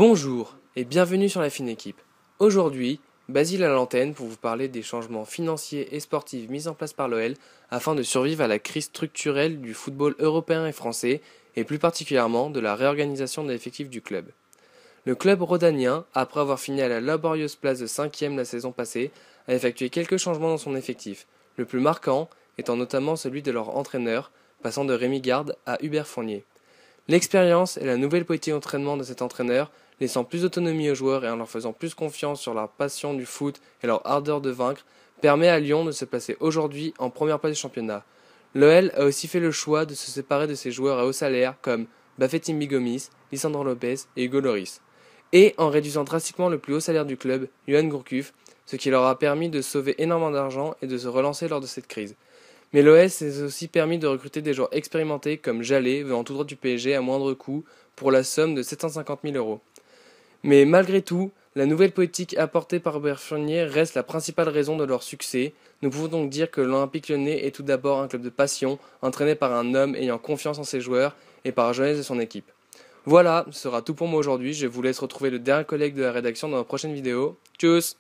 Bonjour et bienvenue sur la fine équipe. Aujourd'hui, Basile à l'antenne pour vous parler des changements financiers et sportifs mis en place par l'OL afin de survivre à la crise structurelle du football européen et français et plus particulièrement de la réorganisation de l'effectif du club. Le club rhodanien, après avoir fini à la laborieuse place de 5e la saison passée, a effectué quelques changements dans son effectif, le plus marquant étant notamment celui de leur entraîneur, passant de Rémi Garde à Hubert Fournier. L'expérience et la nouvelle politique d'entraînement de cet entraîneur, laissant plus d'autonomie aux joueurs et en leur faisant plus confiance sur leur passion du foot et leur ardeur de vaincre, permet à Lyon de se placer aujourd'hui en première place du championnat. L'OL a aussi fait le choix de se séparer de ses joueurs à haut salaire comme Bafétimbi Gomis, Lisandro Lopez et Hugo Lloris, et en réduisant drastiquement le plus haut salaire du club, Yohan Gourcuff, ce qui leur a permis de sauver énormément d'argent et de se relancer lors de cette crise. Mais l'OS s'est aussi permis de recruter des joueurs expérimentés comme Jallet, venant tout droit du PSG à moindre coût, pour la somme de 750 000 euros. Mais malgré tout, la nouvelle politique apportée par Hubert Fournier reste la principale raison de leur succès. Nous pouvons donc dire que l'Olympique Lyonnais est tout d'abord un club de passion, entraîné par un homme ayant confiance en ses joueurs et par la jeunesse de son équipe. Voilà, ce sera tout pour moi aujourd'hui. Je vous laisse retrouver le dernier collègue de la rédaction dans la prochaine vidéo. Tchuss!